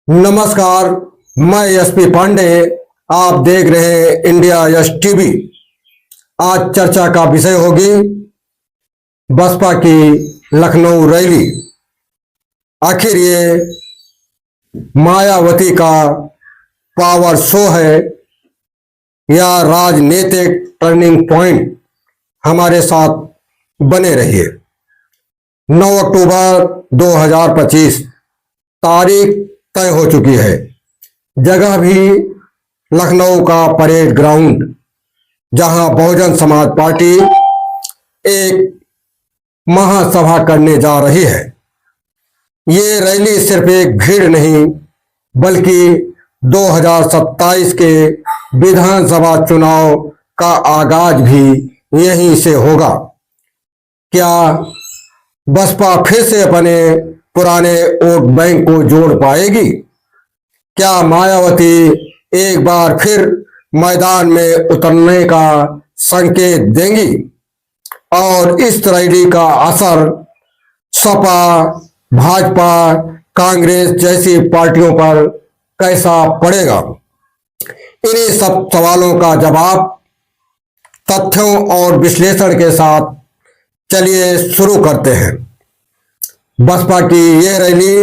नमस्कार। मैं एसपी पांडे। आप देख रहे हैं इंडिया यश टीवी। आज चर्चा का विषय होगी बसपा की लखनऊ रैली। आखिर ये मायावती का पावर शो है या राजनीतिक टर्निंग पॉइंट? हमारे साथ बने रहिए। 9 अक्टूबर 2025 तारीख तय हो चुकी है। जगह भी लखनऊ का परेड ग्राउंड, जहां बहुजन समाज पार्टी एक महासभा करने जा रही है। ये रैली सिर्फ एक भीड़ नहीं, बल्कि 2027 के विधानसभा चुनाव का आगाज भी यहीं से होगा। क्या बसपा फिर से अपने पुराने वोट बैंक को जोड़ पाएगी? क्या मायावती एक बार फिर मैदान में उतरने का संकेत देंगी? और इस रैली का असर सपा, भाजपा, कांग्रेस जैसी पार्टियों पर कैसा पड़ेगा? इन्हीं सब सवालों का जवाब तथ्यों और विश्लेषण के साथ चलिए शुरू करते हैं। बसपा की यह रैली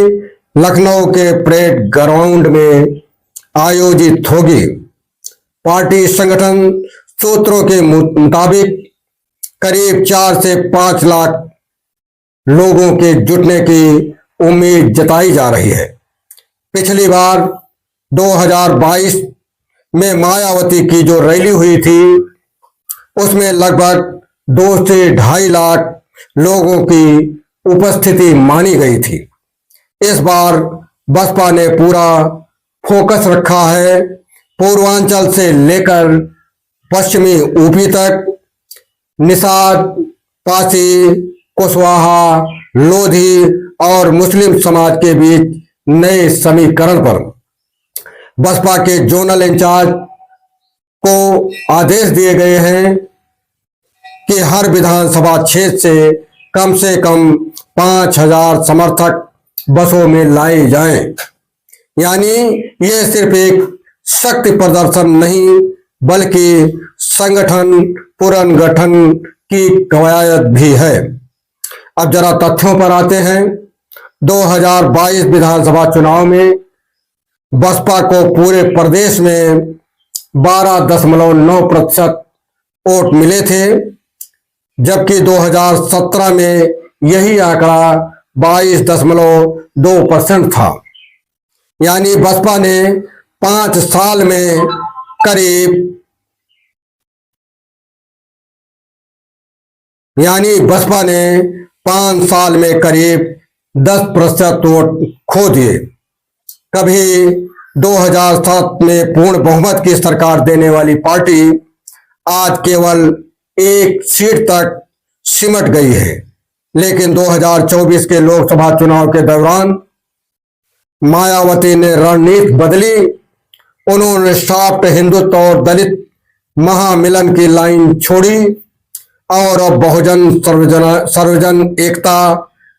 लखनऊ के परेड ग्राउंड में आयोजित होगी। पार्टी संगठन सूत्रों के मुताबिक करीब 4 से 5 लाख लोगों के जुटने की उम्मीद जताई जा रही है। पिछली बार 2022 में मायावती की जो रैली हुई थी, उसमें लगभग 2 से 2.5 लाख लोगों की उपस्थिति मानी गई थी। इस बार बसपा ने पूरा फोकस रखा है। पूर्वांचल से लेकर पश्चिमी यूपी तक, निषाद, पासी, कुशवाहा, लोधी और मुस्लिम समाज के बीच नए समीकरण पर बसपा के जोनल इंचार्ज को आदेश दिए गए हैं कि हर विधानसभा क्षेत्र से कम 5,000 समर्थक बसों में लाए जाएं। यानी यह सिर्फ एक शक्ति प्रदर्शन नहीं, बल्कि संगठन पुनर्गठन की कवायद भी है। अब जरा तथ्यों पर आते हैं। 2022 विधानसभा चुनाव में बसपा को पूरे प्रदेश में 12.9% वोट मिले थे, जबकि 2017 में यही आंकड़ा 22.2% था। यानी बसपा ने 5 साल में करीब 10% वोट खो दिए। कभी 2007 में पूर्ण बहुमत की सरकार देने वाली पार्टी आज केवल 1 सीट तक सिमट गई है। लेकिन 2024 के लोकसभा चुनाव के दौरान मायावती ने रणनीति बदली। उन्होंने सॉफ्ट हिंदुत्व और दलित महामिलन की लाइन छोड़ी और अब बहुजन सर्वजन एकता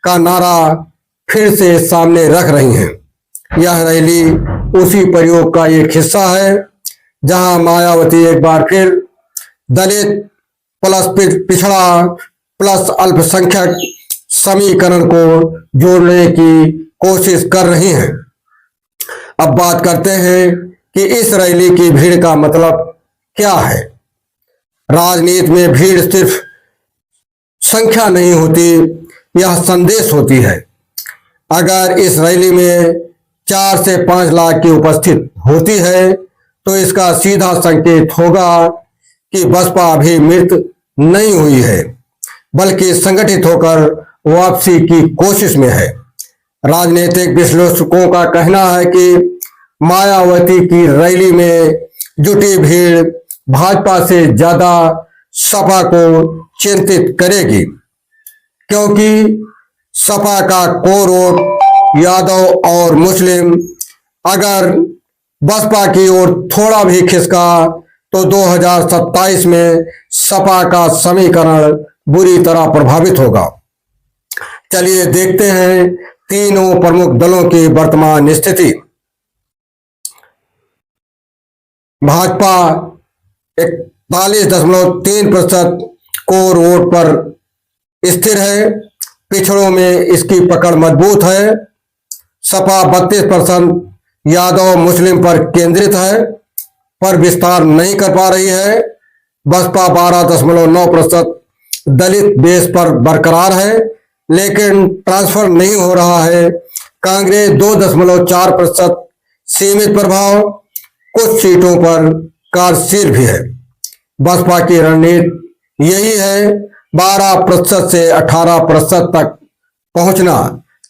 का नारा फिर से सामने रख रही हैं। यह रैली उसी प्रयोग का एक हिस्सा है, जहां मायावती एक बार फिर दलित प्लस पिछड़ा प्लस अल्पसंख्यक समीकरण को जोड़ने की कोशिश कर रही हैं। अब बात करते हैं कि इस रैली की भीड़ का मतलब क्या है। राजनीति में भीड़ सिर्फ संख्या नहीं होती, यह संदेश होती है। अगर इस रैली में 4 से 5 लाख की उपस्थिति होती है, तो इसका सीधा संकेत होगा कि बसपा अभी मृत नहीं हुई है, बल्कि संगठित होकर वापसी की कोशिश में है। राजनीतिक विश्लेषकों का कहना है कि मायावती की रैली में जुटी भीड़ भाजपा से ज्यादा सपा को चिंतित करेगी, क्योंकि सपा का कोर वोट यादव और मुस्लिम अगर बसपा की ओर थोड़ा भी खिसका तो 2027 में सपा का समीकरण बुरी तरह प्रभावित होगा। चलिए देखते हैं तीनों प्रमुख दलों की वर्तमान स्थिति। भाजपा 41.3% कोर वोट पर स्थिर है। पिछड़ों में इसकी पकड़ मजबूत है। सपा 32% यादव मुस्लिम पर केंद्रित है, पर विस्तार नहीं कर पा रही है। बसपा 12.9% दलित बेस पर बरकरार है, लेकिन ट्रांसफर नहीं हो रहा है। कांग्रेस 2.4% सीमित प्रभाव, कुछ सीटों पर कार्यशील भी है। बसपा की रणनीति यही है, 12% से 18% तक पहुंचना,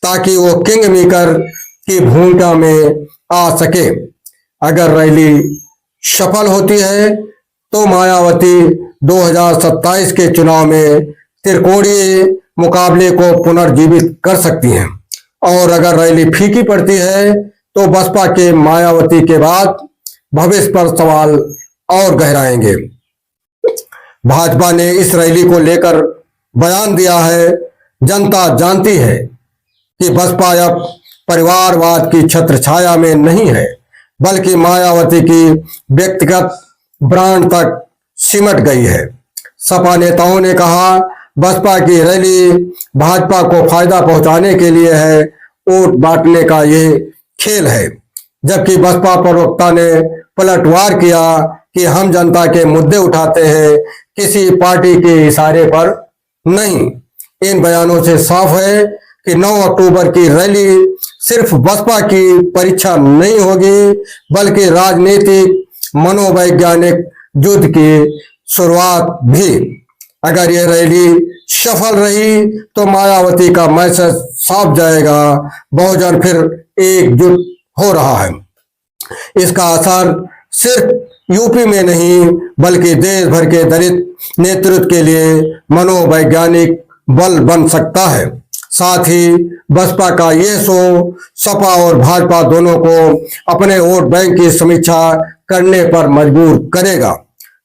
ताकि वो किंग मेकर की भूमिका में आ सके। अगर रैली सफल होती है तो मायावती 2027 के चुनाव में त्रिकोणीय मुकाबले को पुनर्जीवित कर सकती हैं, और अगर रैली फीकी पड़ती है तो बसपा के मायावती के बाद भविष्य पर सवाल और गहराएंगे। भाजपा ने इस रैली को लेकर बयान दिया है। जनता जानती है कि बसपा अब परिवारवाद की छत्रछाया में नहीं है, बल्कि मायावती की व्यक्तिगत ब्रांड तक सिमट गई है। सपा नेताओं ने कहा, बसपा की रैली भाजपा को फायदा पहुंचाने के लिए है, वोट बांटने का ये खेल है। जबकि बसपा प्रवक्ता ने पलटवार किया कि हम जनता के मुद्दे उठाते हैं, किसी पार्टी के इशारे पर नहीं। इन बयानों से साफ है कि 9 अक्टूबर की रैली सिर्फ बसपा की परीक्षा नहीं होगी, बल्कि राजनीतिक मनोवैज्ञानिक युद्ध की शुरुआत भी। अगर यह रैली सफल रही तो मायावती का मैसेज साफ जाएगा, बहुजन फिर एकजुट हो रहा है। इसका असर सिर्फ यूपी में नहीं, बल्कि देश भर के दलित नेतृत्व के लिए मनोवैज्ञानिक बल बन सकता है। साथ ही बसपा का यह शो सपा और भाजपा दोनों को अपने वोट बैंक की समीक्षा करने पर मजबूर करेगा।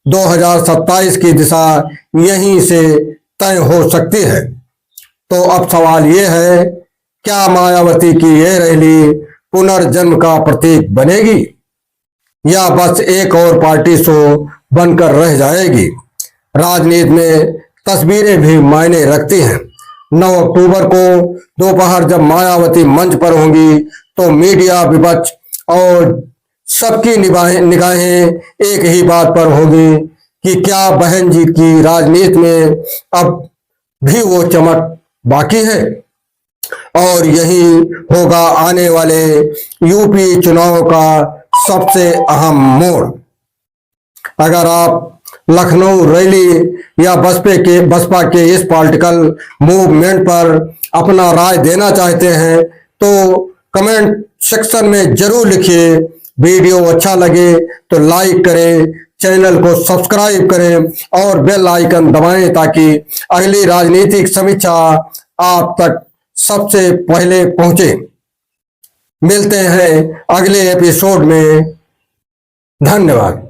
2027 की दिशा यहीं से तय हो सकती है। तो अब सवाल यह है, क्या मायावती की यह रैली पुनर्जन्म का प्रतीक बनेगी, या बस एक और पार्टी शो बनकर रह जाएगी? राजनीति में तस्वीरें भी मायने रखती हैं। 9 अक्टूबर को दोपहर जब मायावती मंच पर होंगी तो मीडिया विपक्ष और सबकी निगाहें एक ही बात पर होगी कि क्या बहन जी की राजनीति में अब भी वो चमक बाकी है। और यही होगा आने वाले यूपी चुनाव का सबसे अहम मोड़। अगर आप लखनऊ रैली या बसपा के इस पॉलिटिकल मूवमेंट पर अपना राय देना चाहते हैं तो कमेंट सेक्शन में जरूर लिखिए। वीडियो अच्छा लगे तो लाइक करें, चैनल को सब्सक्राइब करें और बेल आइकन दबाएं, ताकि अगली राजनीतिक समीक्षा आप तक सबसे पहले पहुंचे। मिलते हैं अगले एपिसोड में। धन्यवाद।